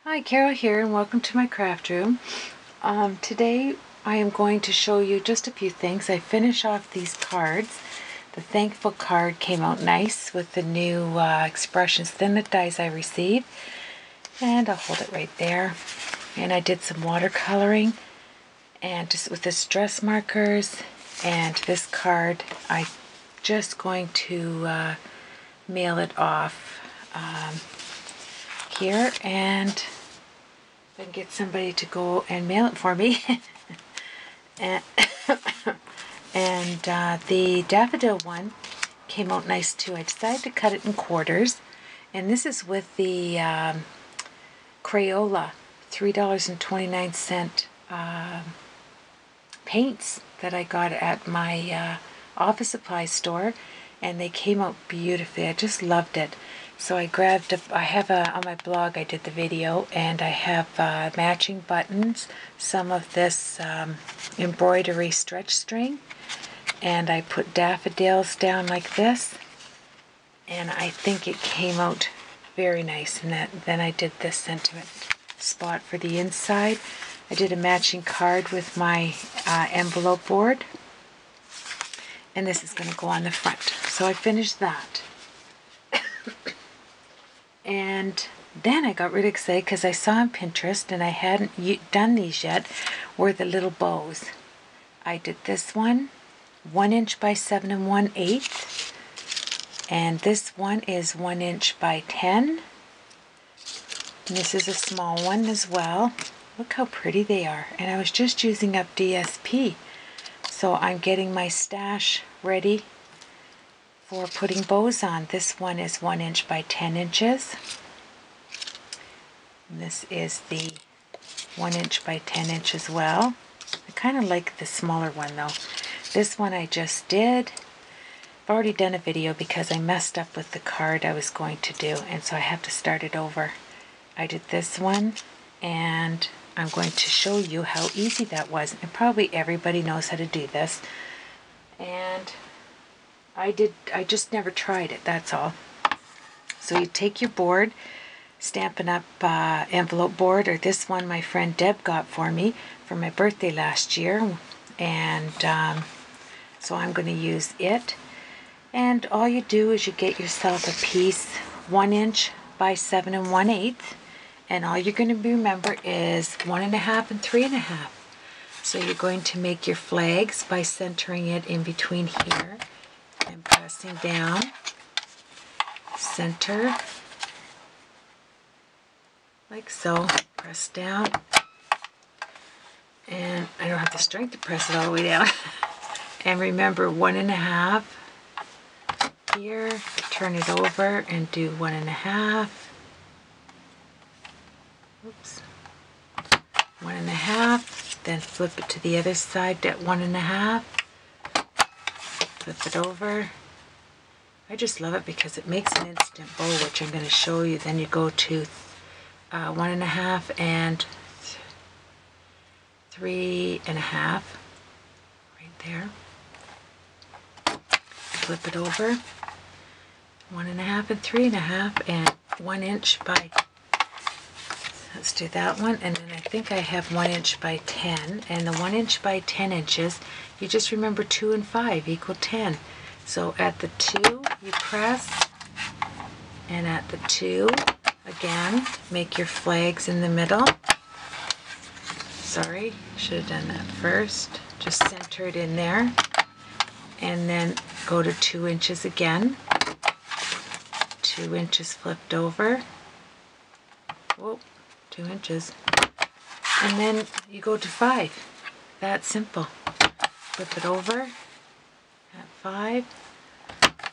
Hi, Carol here, and welcome to my craft room. Today I am going to show you just a few things. I finish off these cards. The thankful card came out nice with the new expressions thinlit dies I received, and I'll hold it right there. And I did some watercoloring and just with the stress markers, and this card I'm just going to mail it off here, and if I can get somebody to go and mail it for me. and the daffodil one came out nice too. I decided to cut it in quarters, and this is with the Crayola $3.29 paints that I got at my office supply store, and they came out beautifully. I just loved it. So I grabbed on my blog I did the video, and I have matching buttons, some of this embroidery stretch string, and I put daffodils down like this, and I think it came out very nice. And then I did this sentiment spot for the inside. I did a matching card with my envelope board, and this is going to go on the front. So I finished that. And then I got really excited because I saw on Pinterest, and I hadn't done these yet, were the little bows. I did this one, 1 inch by 7 1/8, and this one is 1 inch by 10. And this is a small one as well. Look how pretty they are. And I was just using up DSP. So I'm getting my stash ready for putting bows on. This one is 1 inch by 10 inches. And this is the 1 inch by 10 inch as well. I kind of like the smaller one though. This one I just did. I've already done a video because I messed up with the card I was going to do, and so I have to start it over. I did this one, and I'm going to show you how easy that was. And probably everybody knows how to do this. And I just never tried it, that's all. So you take your board, Stampin' Up envelope board, or this one my friend Deb got for me for my birthday last year, and so I'm going to use it. And all you do is you get yourself a piece 1 inch by 7 1/8, and all you're going to remember is 1 1/2 and 3 1/2. So you're going to make your flags by centering it in between here and pressing down, center, like so, press down, and I don't have the strength to press it all the way down. And remember 1 1/2 here, turn it over and do 1 1/2. Oops. 1 1/2, then flip it to the other side at 1 1/2. Flip it over. I just love it because it makes an instant bow, which I'm going to show you. Then you go to 1 1/2 and 3 1/2 right there. Flip it over. 1 1/2 and 3 1/2, and 1 inch by, let's do that one. And then I think I have 1 inch by 10, and the 1 inch by 10 inches, you just remember 2 and 5 equal 10. So at the 2 you press, and at the 2 again make your flags in the middle. Sorry, should have done that first. Just center it in there, and then go to 2 inches again. 2 inches flipped over. Whoa, 2 inches. And then you go to 5. That's simple. Flip it over at 5.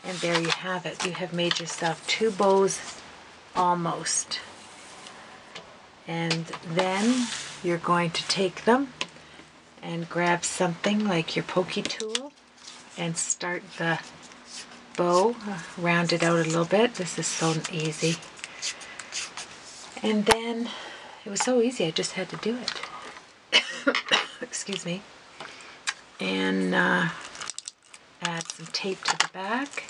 And there you have it. You have made yourself 2 bows almost. And then you're going to take them and grab something like your pokey tool and start the bow, round it out a little bit. This is so easy. And then it was so easy, I just had to do it. Excuse me. And add some tape to the back.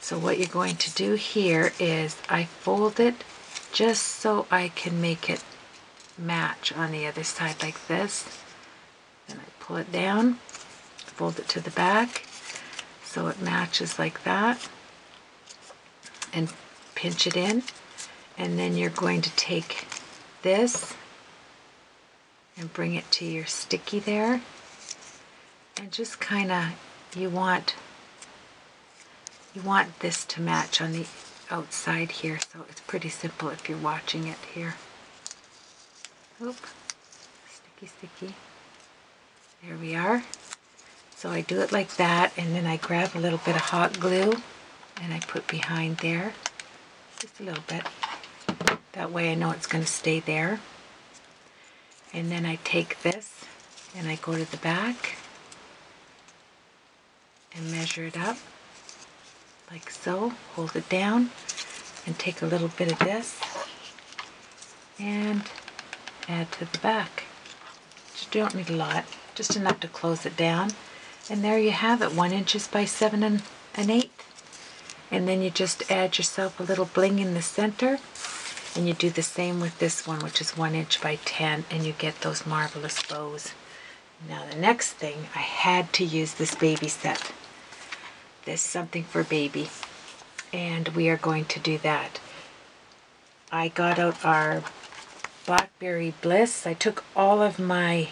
So what you're going to do here is I fold it just so I can make it match on the other side like this. Then I pull it down, fold it to the back so it matches like that, and pinch it in. And then you're going to take this and bring it to your sticky there, and just kind of, you want this to match on the outside here, so it's pretty simple if you're watching it here. Oop, sticky. There we are. So I do it like that, and then I grab a little bit of hot glue and I put behind there, just a little bit. That way I know it's going to stay there. And then I take this and I go to the back and measure it up like so, hold it down, and take a little bit of this and add to the back. You don't need a lot, just enough to close it down. And there you have it, 1 inch by 7 1/8. And then you just add yourself a little bling in the center, and you do the same with this one, which is 1 inch by 10, and you get those marvelous bows. Now the next thing, I had to use this baby set. This something for baby, and we are going to do that. I got out our Blackberry Bliss. I took all of my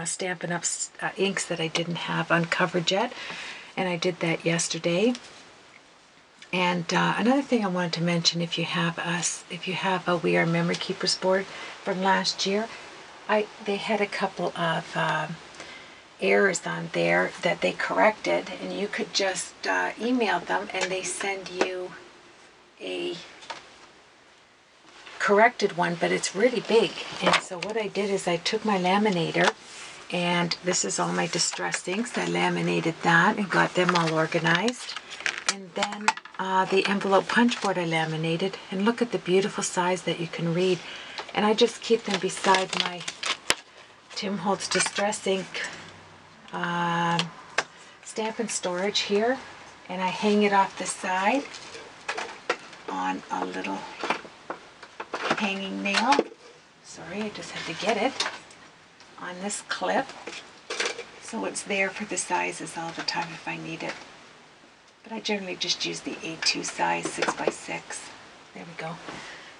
Stampin' Up inks that I didn't have uncovered yet, and I did that yesterday. And another thing I wanted to mention, if you have a We Are Memory Keepers board from last year, they had a couple of errors on there that they corrected, and you could just email them and they send you a corrected one, but it's really big. And so what I did is I took my laminator, and this is all my distress inks. I laminated that and got them all organized. And then the envelope punch board I laminated, and look at the beautiful size that you can read. And I just keep them beside my Tim Holtz Distress Ink Stampin' Storage here, and I hang it off the side on a little hanging nail. Sorry, I just had to get it on this clip, so it's there for the sizes all the time if I need it. But I generally just use the A2 size, 6x6. There we go.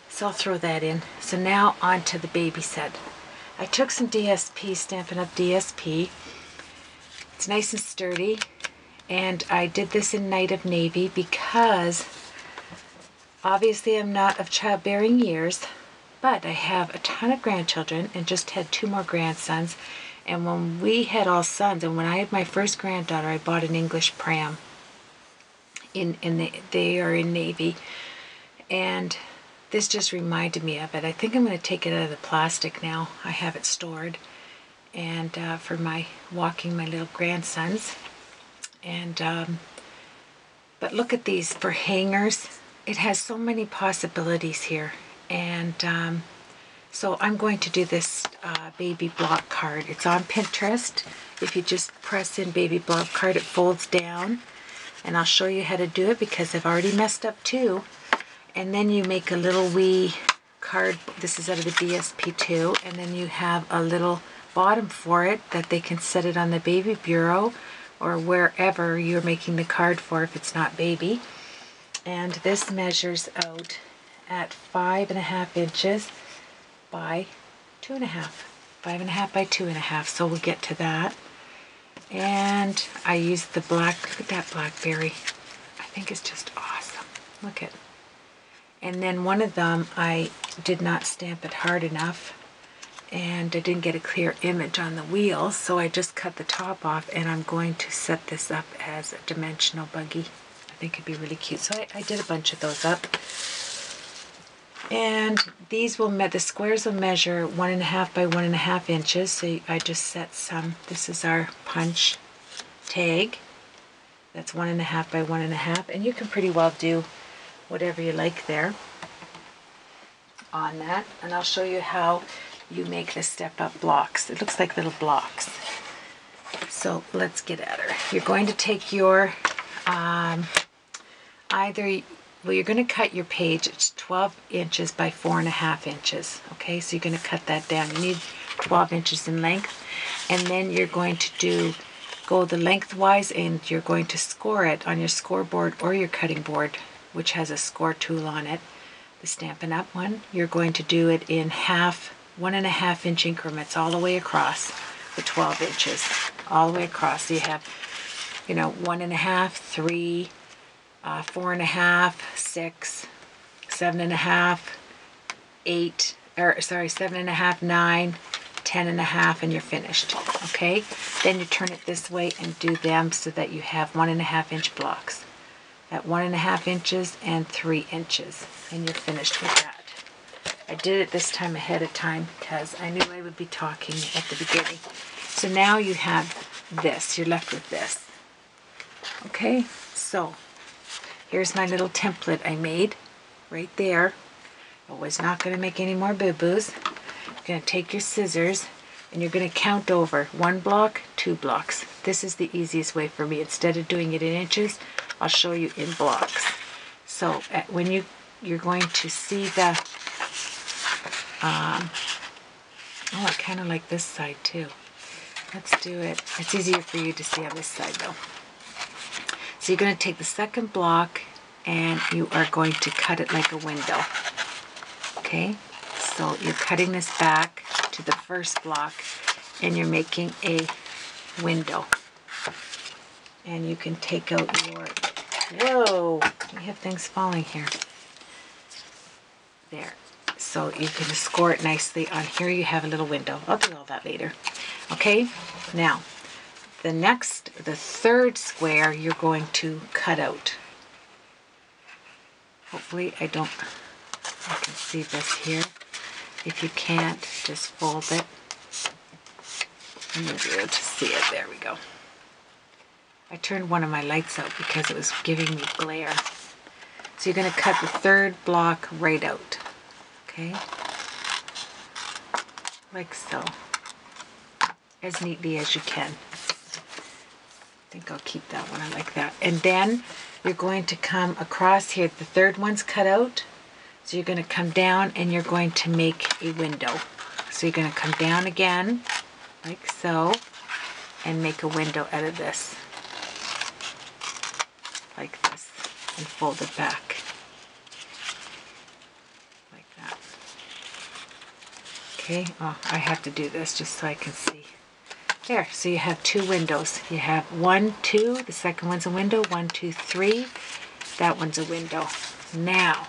So I'll throw that in. So now on to the baby set. I took some DSP, Stampin' Up DSP. It's nice and sturdy, and I did this in Night of Navy because obviously I'm not of childbearing years, but I have a ton of grandchildren and just had 2 more grandsons. And when we had all sons, and when I had my first granddaughter, I bought an English pram. They are in Navy, and this just reminded me of it. I think I'm going to take it out of the plastic now. I have it stored, and for my walking my little grandsons. And but look at these for hangers. It has so many possibilities here, and so I'm going to do this baby block card. It's on Pinterest. If you just press in baby block card, it folds down, and I'll show you how to do it because I've already messed up too. And then you make a little wee card. This is out of the DSP too, and then you have a little bottom for it that they can set it on the baby bureau or wherever you're making the card for if it's not baby. And this measures out at 5.5 inches by 2.5. 5.5 by 2.5. So we'll get to that. And I used the black, look at that blackberry. I think it's just awesome. Look at. And then one of them, I did not stamp it hard enough, and I didn't get a clear image on the wheel, so I just cut the top off, and I'm going to set this up as a dimensional buggy. I think it'd be really cute. So I did a bunch of those up. And these will, the squares will measure 1.5 by 1.5 inches. So I just set some, this is our punch tag. That's 1.5 by 1.5, and you can pretty well do whatever you like there on that. And I'll show you how you make the step-up blocks. It looks like little blocks. So let's get at her. You're going to take your either well, you're going to cut your page. It's 12 inches by 4.5 inches. Okay, so you're going to cut that down. You need 12 inches in length. And then you're going to go the lengthwise, and you're going to score it on your scoreboard or your cutting board, which has a score tool on it. The Stampin' Up! One, you're going to do it in 1.5 inch increments all the way across the 12 inches, all the way across. So you have, 1.5, 3, 4.5, 6, 7.5, 8, 7.5, 9, 10.5, and you're finished. Okay, then you turn it this way and do them so that you have 1.5 inch blocks at 1.5 inches and 3 inches, and you're finished with that. I did it this time ahead of time because I knew I would be talking at the beginning. So now you have this. You're left with this. Okay, so here's my little template I made right there. I was not going to make any more boo-boos. You're going to take your scissors and you're going to count over 1 block, 2 blocks. This is the easiest way for me. Instead of doing it in inches, I'll show you in blocks. So when you're going to see the, I kind of like this side too. Let's do it. It's easier for you to see on this side though. So you're going to take the second block and you are going to cut it like a window. Okay, so you're cutting this back to the first block and you're making a window. And you can take out your, whoa, we have things falling here. There. So you can score it nicely. On here you have a little window. I'll do all that later. Okay, now the third square you're going to cut out. Hopefully I can see this here. If you can't, just fold it. And you'll be able to see it. There we go. I turned one of my lights out because it was giving me glare. So you're going to cut the third block right out. Okay? Like so. As neatly as you can. I think I'll keep that one. I like that. And then you're going to come across here. The third one's cut out. So you're going to come down and you're going to make a window. So you're going to come down again, like so, and make a window out of this. Like this. And fold it back. Like that. Okay, oh, I have to do this just so I can see. There, so you have 2 windows. You have 1, 2, the second one's a window, 1, 2, 3, that one's a window. Now,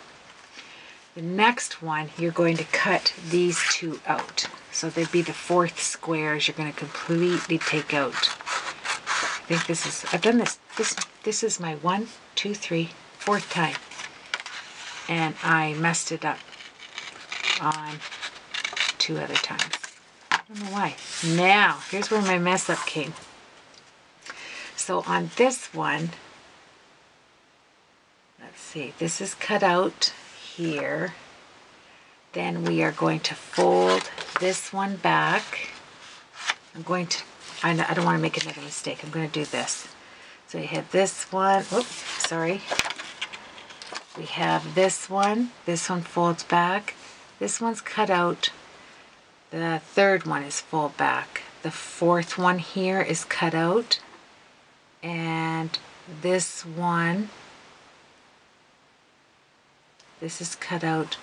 the next one, you're going to cut these 2 out. So they'd be the 4th squares you're going to completely take out. I think this is, I've done this, this is my 1, 2, 3, 4th time. And I messed it up on 2 other times. I don't know why. Now, here's where my mess up came. So on this one, let's see, this is cut out here. Then we are going to fold this one back. I don't want to make another mistake. I'm going to do this. So you have this one, oops, sorry. We have this one folds back. This one's cut out. The third one is fold back. The 4th one here is cut out. And this one, this is cut out.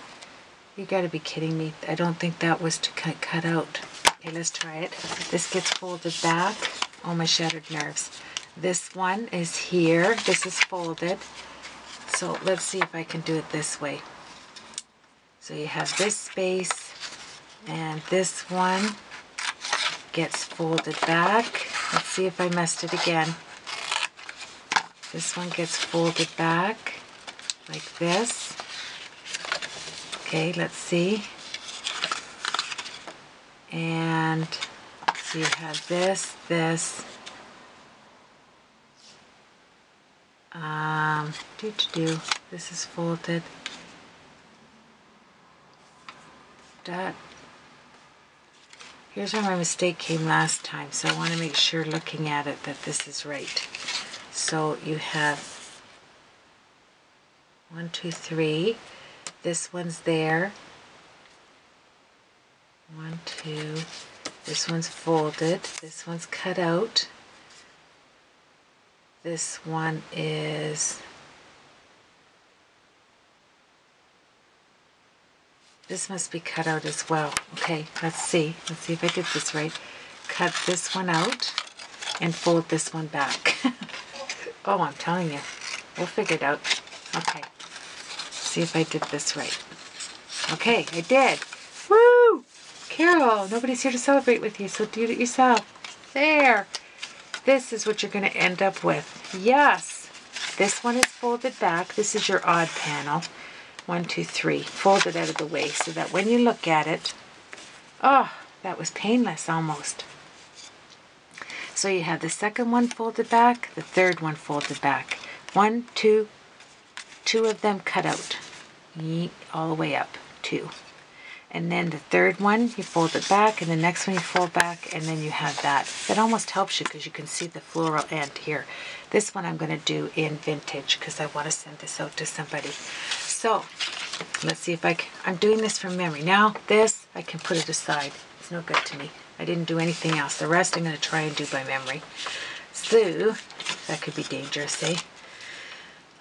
You gotta be kidding me. I don't think that was to cut out. Okay, let's try it. This gets folded back. Oh, my shattered nerves. This one is here. This is folded. So let's see if I can do it this way. So you have this space. And this one gets folded back. Let's see if I messed it again. This one gets folded back like this. Okay, let's see. And so you have this. This is folded. That. Here's where my mistake came last time, so I want to make sure looking at it that this is right. So you have 1, 2, 3. This one's there. 1, 2. This one's folded. This one's cut out. This one is... This must be cut out as well. Okay, let's see. Let's see if I did this right. Cut this one out and fold this one back. Oh, I'm telling you. We'll figure it out. Okay. See if I did this right. Okay, I did. Woo! Carol, nobody's here to celebrate with you, so do it yourself. There. This is what you're going to end up with. Yes. This one is folded back. This is your odd panel. 1, 2, 3. Fold it out of the way so that when you look at it, oh, that was painless almost. So you have the second one folded back, the third one folded back. 1, 2, 2 of them cut out. All the way up, 2. And then the third one, you fold it back, and the next one you fold back, and then you have that. That almost helps you because you can see the floral end here. This one I'm going to do in vintage because I want to send this out to somebody. So, let's see if I'm doing this from memory. Now, this, I can put it aside. It's no good to me. I didn't do anything else. The rest I'm going to try and do by memory. So, that could be dangerous, eh?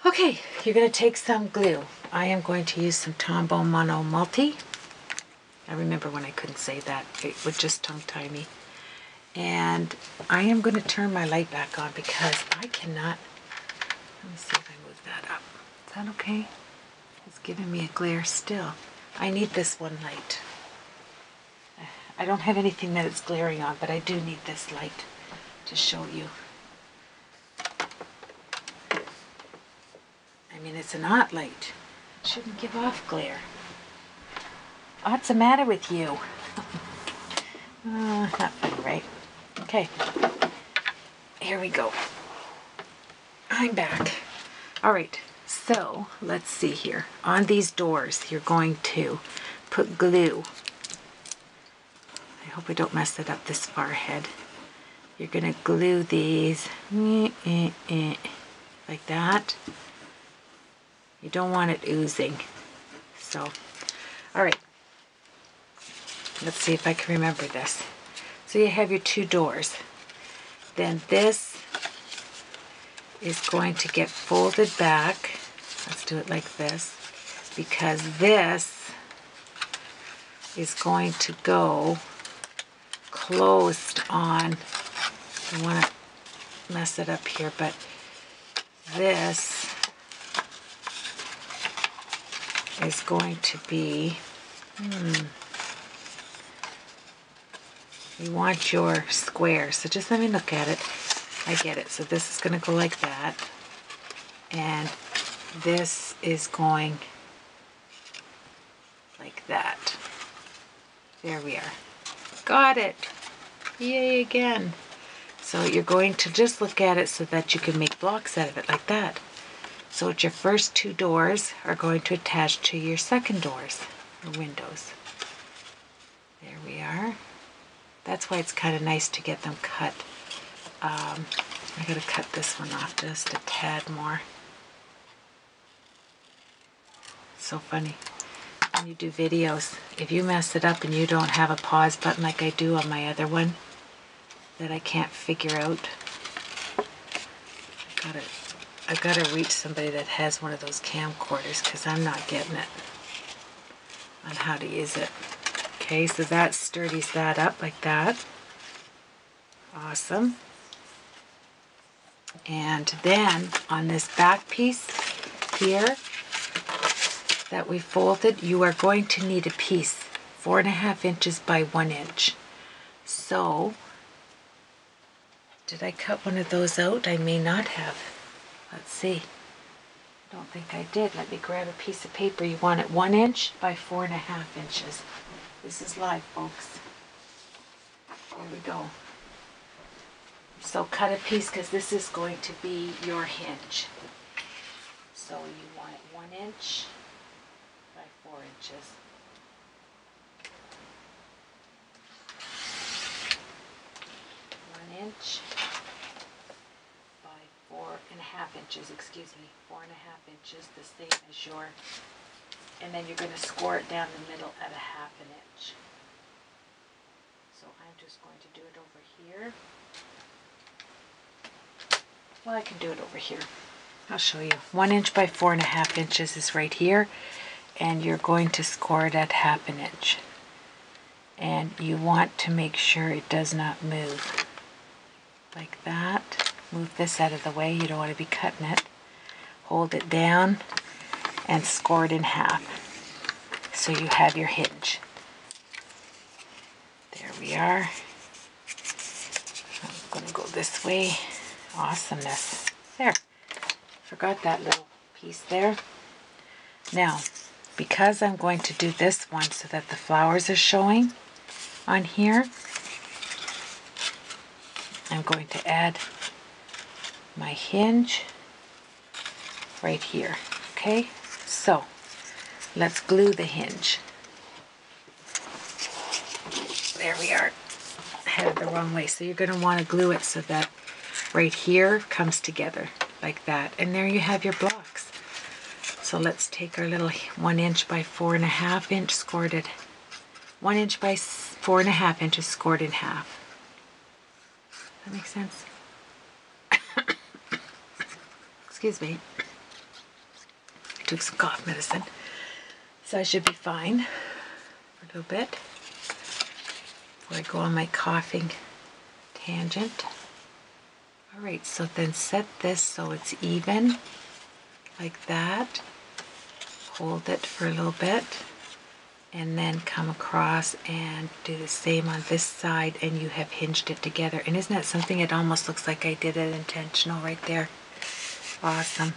Okay, you're going to take some glue. I am going to use some Tombow Mono Multi. I remember when I couldn't say that. It would just tongue-tie me. And I am going to turn my light back on because I cannot... Let me see if I move that up. Is that okay? It's giving me a glare still. I need this one light. I don't have anything that it's glaring on, but I do need this light to show you. I mean, it's an hot light. It shouldn't give off glare. What's the matter with you? Not fun, right? Okay. Here we go. I'm back. All right. So, let's see here. On these doors, you're going to put glue. I hope I don't mess it up this far ahead. You're going to glue these like that. You don't want it oozing. So, all right. Let's see if I can remember this. So you have your 2 doors. Then this is going to get folded back. Let's do it like this. Because this is going to go closed on. I want to mess it up here, but this is going to be... You want your square, so just let me look at it. I get it. So this is going to go like that. And this is going like that. There we are. Got it. Yay again. So you're going to just look at it so that you can make blocks out of it like that. So your first 2 doors are going to attach to your second doors or windows. There we are. That's why it's kind of nice to get them cut. I gotta cut this one off just a tad more. So funny. When you do videos, if you mess it up and you don't have a pause button like I do on my other one that I can't figure out, I've gotta reach somebody that has one of those camcorders because I'm not getting it on how to use it. Okay, so that sturdies that up like that. Awesome. And then on this back piece here that we folded, you are going to need a piece 4.5 inches by 1 inch. So, did I cut one of those out? I may not have. Let's see. I don't think I did. Let me grab a piece of paper. You want it 1 inch by 4.5 inches. This is live, folks. There we go. So cut a piece because this is going to be your hinge. So you want it 1 inch by 4 inches. Inch by 4.5 inches, excuse me, 4.5 inches, the same as your, and then you're going to score it down the middle at 1/2 inch. So I'm just going to do it over here. Well, I can do it over here. I'll show you. 1 inch by 4.5 inches is right here, and you're going to score it at 1/2 inch. And you want to make sure it does not move. Like that. Move this out of the way. You don't want to be cutting it. Hold it down and score it in half. So you have your hinge. There we are. I'm going to go this way. Awesomeness. There. Forgot that little piece there. Now, because I'm going to do this one so that the flowers are showing on here, I'm going to add my hinge right here. Okay, so let's glue the hinge. There we are. I had it the wrong way. So you're going to want to glue it so that right here comes together like that. And there you have your blocks. So let's take our little 1 inch by 4.5 inch, scored it 1 inch by 4.5 inches, scored in half. That makes sense? Excuse me. I took some cough medicine, so I should be fine for a little bit before I go on my coughing tangent. Alright, so then set this so it's even, like that. Hold it for a little bit, and then come across and do the same on this side, and you have hinged it together. And isn't that something? It almost looks like I did it intentional right there. Awesome.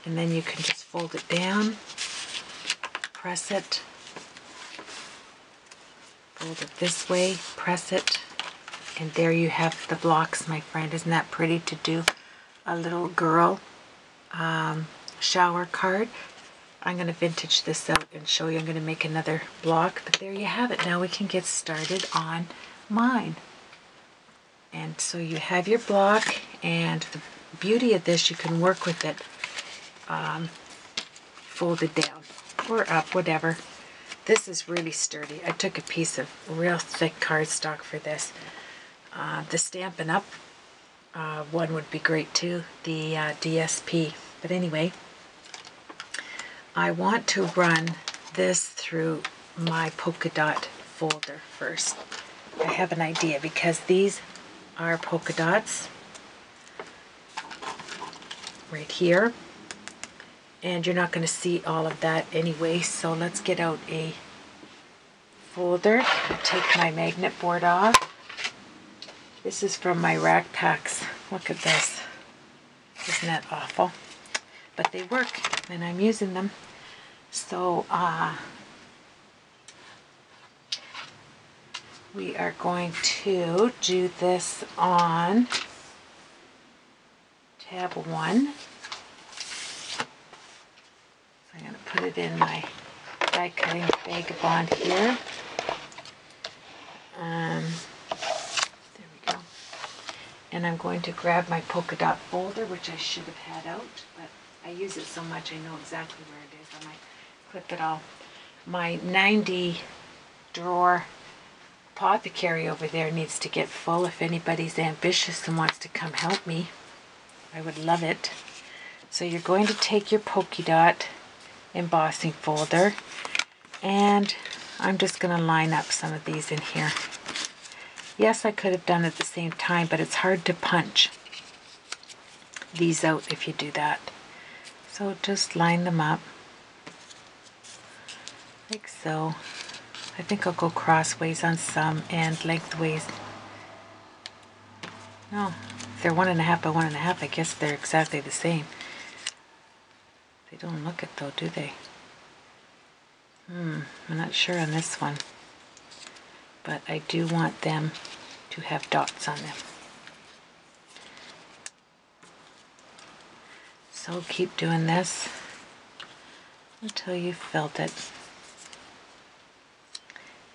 And then you can just fold it down, press it, fold it this way, press it, and there you have the blocks, my friend. Isn't that pretty to do a little girl shower card? I'm going to vintage this out and show you. I'm going to make another block, but there you have it. Now we can get started on mine. And so you have your block, and the beauty of this, you can work with it folded down or up, whatever. This is really sturdy. I took a piece of real thick cardstock for this. The Stampin' Up one would be great too, the DSP. But anyway, I want to run this through my polka dot folder first. I have an idea because these are polka dots right here, and you're not going to see all of that anyway, so let's get out a folder. I'll take my magnet board off. This is from my rack packs. Look at this. Isn't that awful? But they work, and I'm using them. So we are going to do this on tab 1. I'm going to put it in my die cutting vagabond here. There we go. And I'm going to grab my polka dot folder, which I should have had out, but I use it so much I know exactly where it is. I might clip it all. My 90 drawer apothecary over there needs to get full. If anybody's ambitious and wants to come help me, I would love it. So you're going to take your polka dot embossing folder, and I'm just going to line up some of these in here. Yes, I could have done it at the same time, but it's hard to punch these out if you do that. So just line them up like so. I think I'll go crossways on some and lengthways. No, if they're 1.5 by 1.5, I guess they're exactly the same. They don't look it though, do they? I'm not sure on this one, but I do want them to have dots on them. So keep doing this until you've filled it,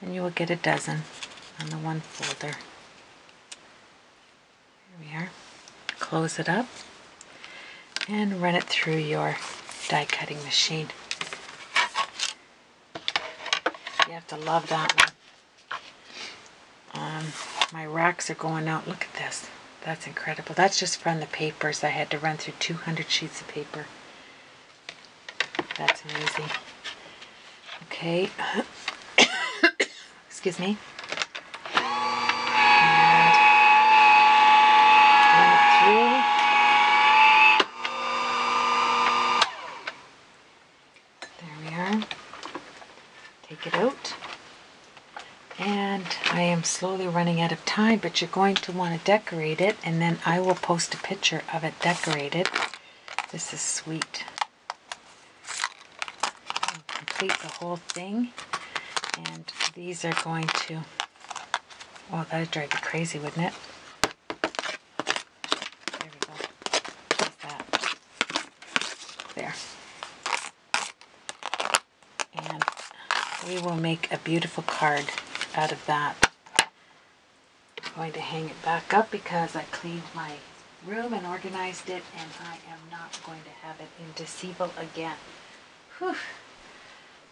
and you will get a dozen on the one folder. Here we are. Close it up, and run it through your die cutting machine. You have to love that one. My racks are going out. Look at this. That's incredible. That's just from the papers. I had to run through 200 sheets of paper. That's amazing. Okay. Excuse me. And run it through. There we are. Take it out. And I am slowly running out of time, but you're going to want to decorate it, and then I will post a picture of it decorated. This is sweet. I'll complete the whole thing, and these are going to, oh, that would drive you crazy, wouldn't it? There we go. How's that? There. And we will make a beautiful card out of that. I'm going to hang it back up because I cleaned my room and organized it, and I am not going to have it in disable again. Whew.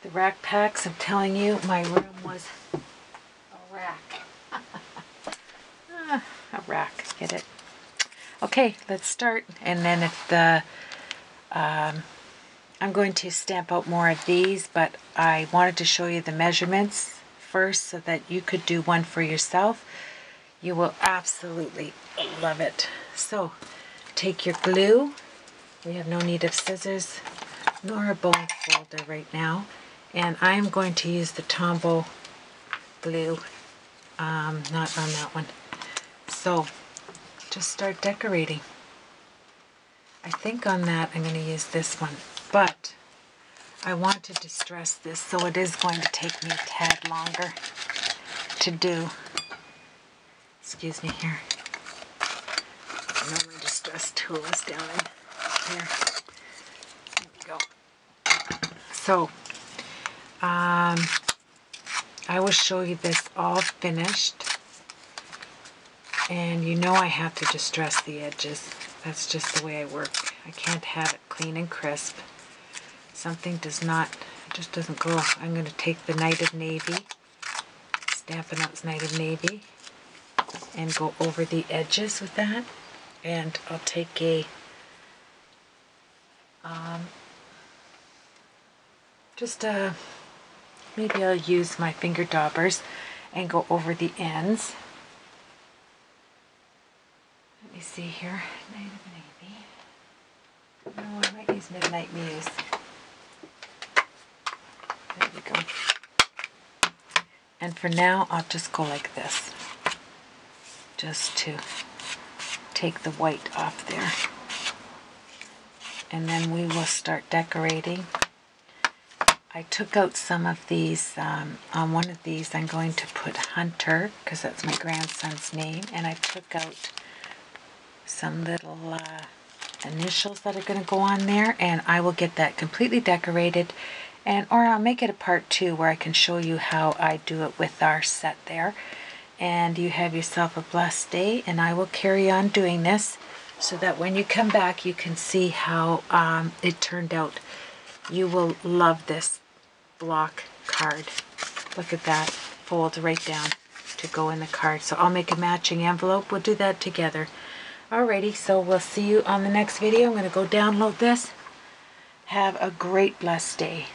The rack packs, I'm telling you, my room was a rack. A rack, get it? Okay, let's start. And then if the I'm going to stamp out more of these, but I wanted to show you the measurements first so that you could do one for yourself. You will absolutely love it. So take your glue. We have no need of scissors nor a bone folder right now, and I'm going to use the Tombow glue, not on that one. So just start decorating. I think on that I'm going to use this one, but I want to distress this, so it is going to take me a tad longer to do. Excuse me here. I know my distress tool is down in here. There we go. So, I will show you this all finished. And you know I have to distress the edges. That's just the way I work. I can't have it clean and crisp. Something does not, it just doesn't go. I'm going to take the Night of Navy, Stampin' Up's Night of Navy, and go over the edges with that. And I'll take a, maybe I'll use my finger daubers and go over the ends. Let me see here, Night of Navy. No, I might use Midnight Muse. There we go. And for now, I'll just go like this, just to take the white off there. And then we will start decorating. I took out some of these. On one of these, I'm going to put Hunter, because that's my grandson's name. And I took out some little initials that are going to go on there. And I will get that completely decorated. Or I'll make it a part 2 where I can show you how I do it with our set there. And you have yourself a blessed day, and I will carry on doing this so that when you come back you can see how it turned out. You will love this block card. Look at that, folds right down to go in the card. So I'll make a matching envelope. We'll do that together. Alrighty, so we'll see you on the next video. I'm going to go download this. Have a great blessed day.